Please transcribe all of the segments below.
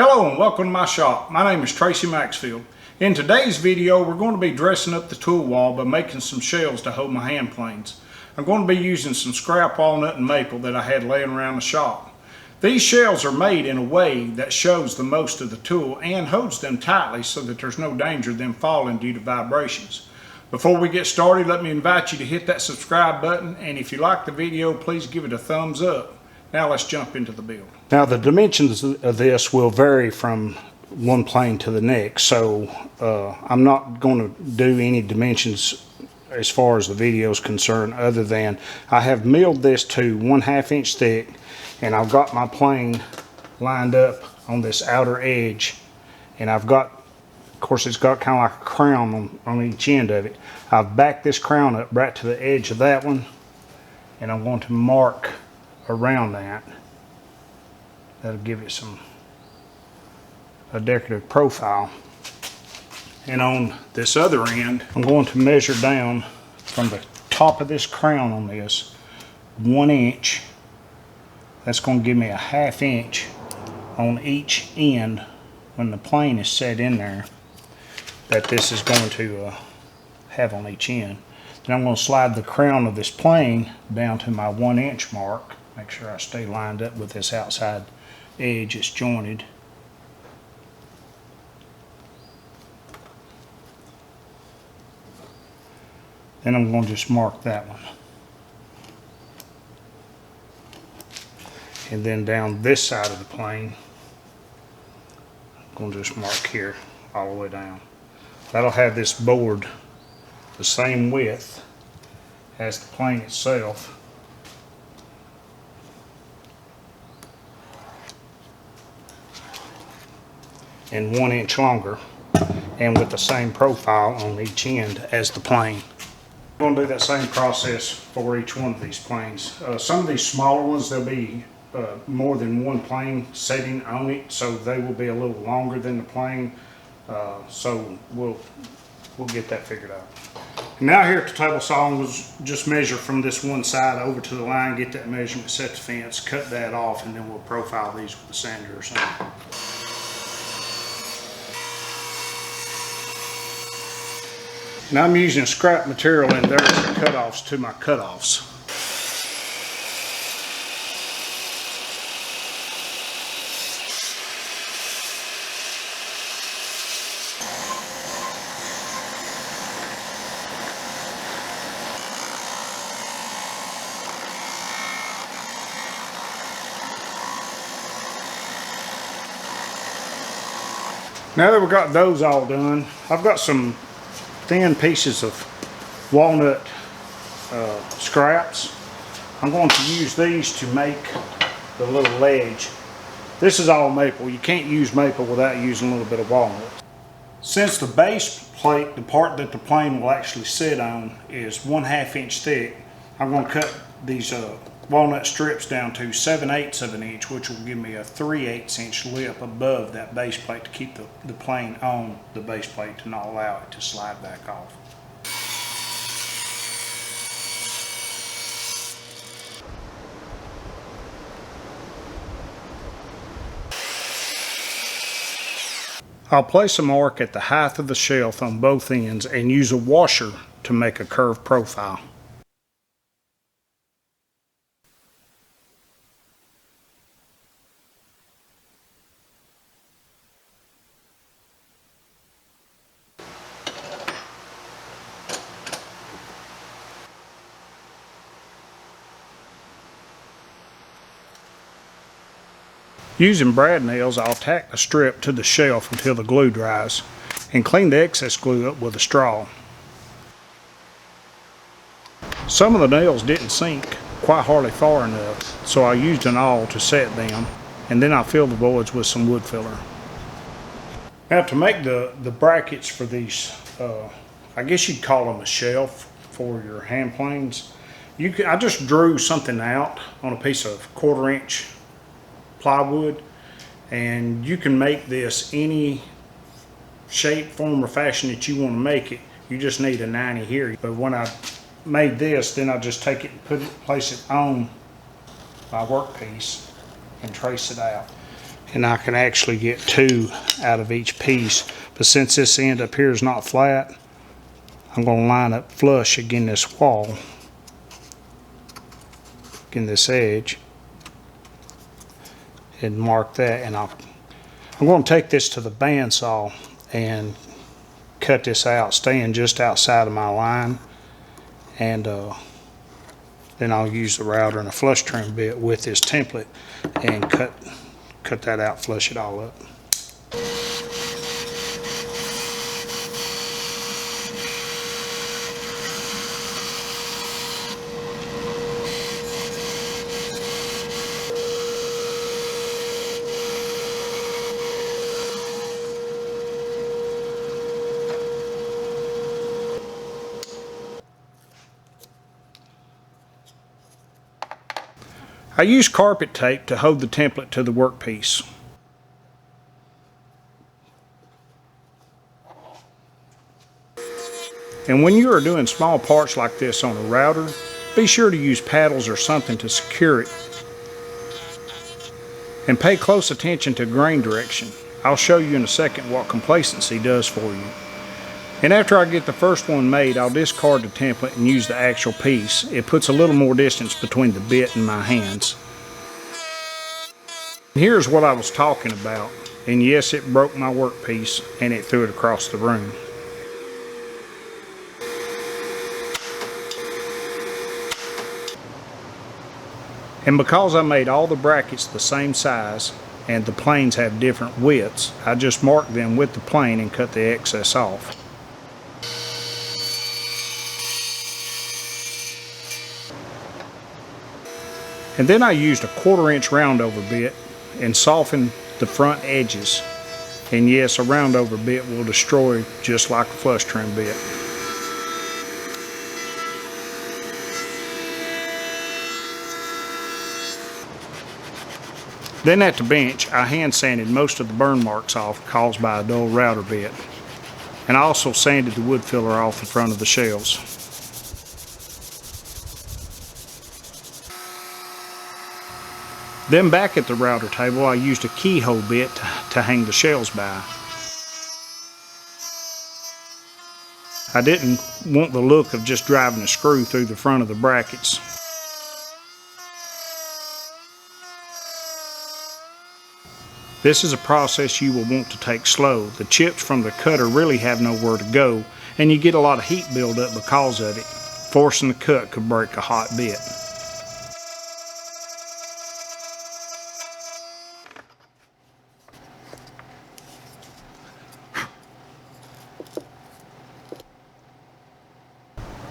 Hello and welcome to my shop. My name is Tracy Maxfield. In today's video we're going to be dressing up the tool wall by making some shelves to hold my hand planes. I'm going to be using some scrap walnut and maple that I had laying around the shop. These shelves are made in a way that shows the most of the tool and holds them tightly so that there's no danger of them falling due to vibrations. Before we get started, let me invite you to hit that subscribe button, and if you like the video, please give it a thumbs up. Now let's jump into the build. Now the dimensions of this will vary from one plane to the next, so I'm not going to do any dimensions as far as the video is concerned, other than I have milled this to 1/2 inch thick, and I've got my plane lined up on this outer edge, and I've got, of course, it's got kind of like a crown on each end of it. I've backed this crown up right to the edge of that one, and I'm going to mark around that. That'll give it a decorative profile. And on this other end, I'm going to measure down from the top of this crown on this 1 inch. That's going to give me a 1/2 inch on each end when the plane is set in there that this is going to have on each end. Then I'm going to slide the crown of this plane down to my 1 inch mark. Make sure I stay lined up with this outside edge. It's jointed. Then I'm going to just mark that one. And then down this side of the plane, I'm going to just mark here all the way down. That'll have this board the same width as the plane itself. And 1 inch longer, and with the same profile on each end as the plane. I'm going to do that same process for each one of these planes. Some of these smaller ones, there'll be more than one plane setting on it, so they will be a little longer than the plane. So we'll get that figured out. Now here at the table saw, we'll just measure from this one side over to the line, get that measurement, set the fence, cut that off, and then we'll profile these with a sander or something. Now I'm using scrap material in there for cutoffs to my cutoffs. Now that we've got those all done, I've got some thin pieces of walnut scraps. I'm going to use these to make the little ledge. This is all maple. You can't use maple without using a little bit of walnut. Since the base plate, the part that the plane will actually sit on, is 1/2 inch thick, I'm going to cut these walnut strips down to 7/8 of an inch, which will give me a 3/8 inch lip above that base plate to keep the plane on the base plate to not allow it to slide back off. I'll place a mark at the height of the shelf on both ends and use a washer to make a curved profile. Using brad nails, I'll tack the strip to the shelf until the glue dries, and clean the excess glue up with a straw. Some of the nails didn't sink quite hardly far enough, so I used an awl to set them, and then I filled the voids with some wood filler. Now to make the brackets for these, I guess you'd call them a shelf for your hand planes, I just drew something out on a piece of 1/4 inch plywood, and you can make this any shape, form, or fashion that you want to make it. You just need a 90 here. But when I made this, then I just take it and place it on my workpiece and trace it out. and I can actually get 2 out of each piece. But since this end up here is not flat, I'm going to line up flush against this wall, against this edge, and mark that. And I'm going to take this to the bandsaw and cut this out, staying just outside of my line, and then I'll use the router and a flush trim bit with this template and cut that out, flush it all up. I use carpet tape to hold the template to the workpiece. And when you are doing small parts like this on a router, be sure to use paddles or something to secure it. And pay close attention to grain direction. I'll show you in a second what complacency does for you. And after I get the first one made, I'll discard the template and use the actual piece. It puts a little more distance between the bit and my hands. Here's what I was talking about. And yes, it broke my workpiece and it threw it across the room. And because I made all the brackets the same size and the planes have different widths, I just marked them with the plane and cut the excess off. And then I used a 1/4 inch roundover bit and softened the front edges. And yes, a roundover bit will destroy just like a flush trim bit. Then at the bench, I hand sanded most of the burn marks off caused by a dull router bit. And I also sanded the wood filler off the front of the shelves. Then back at the router table, I used a keyhole bit to hang the shelves by. I didn't want the look of just driving a screw through the front of the brackets. This is a process you will want to take slow. The chips from the cutter really have nowhere to go, and you get a lot of heat buildup because of it. Forcing the cut could break a hot bit.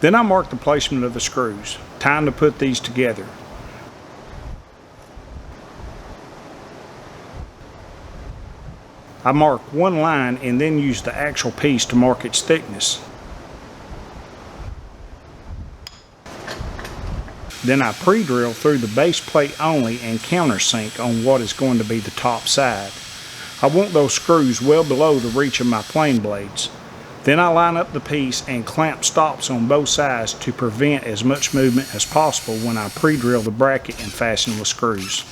Then I mark the placement of the screws. Time to put these together. I mark one line and then use the actual piece to mark its thickness. Then I pre-drill through the base plate only and countersink on what is going to be the top side. I want those screws well below the reach of my plane blades. Then I line up the piece and clamp stops on both sides to prevent as much movement as possible when I pre-drill the bracket and fasten with screws.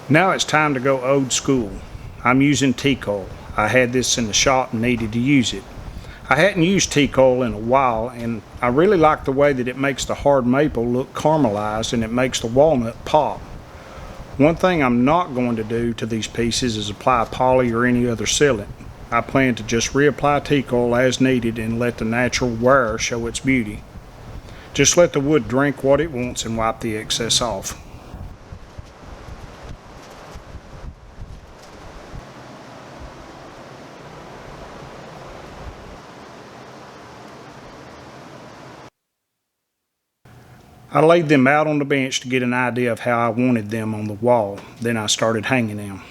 Now it's time to go old school. I'm using T-coil. I had this in the shop and needed to use it. I hadn't used T-coil in a while, and I really like the way that it makes the hard maple look caramelized and it makes the walnut pop. One thing I'm not going to do to these pieces is apply poly or any other sealant. I plan to just reapply T-coil as needed and let the natural wear show its beauty. Just let the wood drink what it wants and wipe the excess off. I laid them out on the bench to get an idea of how I wanted them on the wall. Then I started hanging them.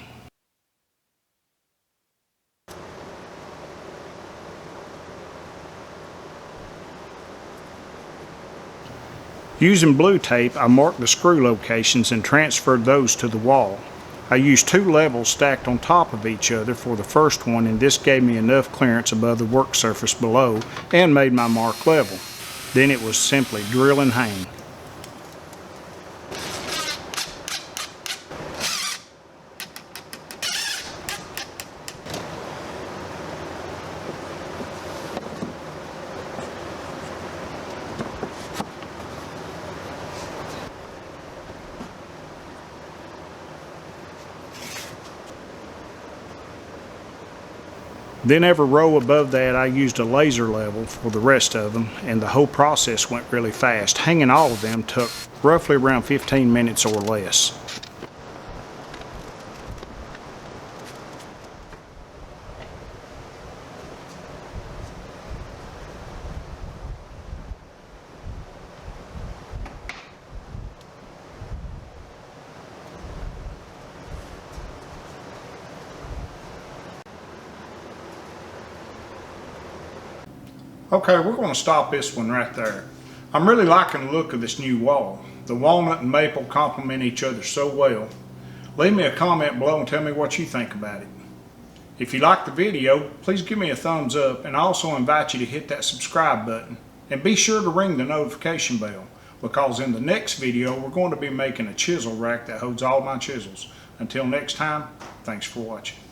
Using blue tape, I marked the screw locations and transferred those to the wall. I used 2 levels stacked on top of each other for the first one, and this gave me enough clearance above the work surface below and made my mark level. Then it was simply drill and hang. Then every row above that I used a laser level for the rest of them, and the whole process went really fast. Hanging all of them took roughly around 15 minutes or less. Okay, we're going to stop this one right there. I'm really liking the look of this new wall. The walnut and maple complement each other so well. Leave me a comment below and tell me what you think about it. If you liked the video, please give me a thumbs up, and I also invite you to hit that subscribe button. And be sure to ring the notification bell, because in the next video we're going to be making a chisel rack that holds all my chisels. Until next time, thanks for watching.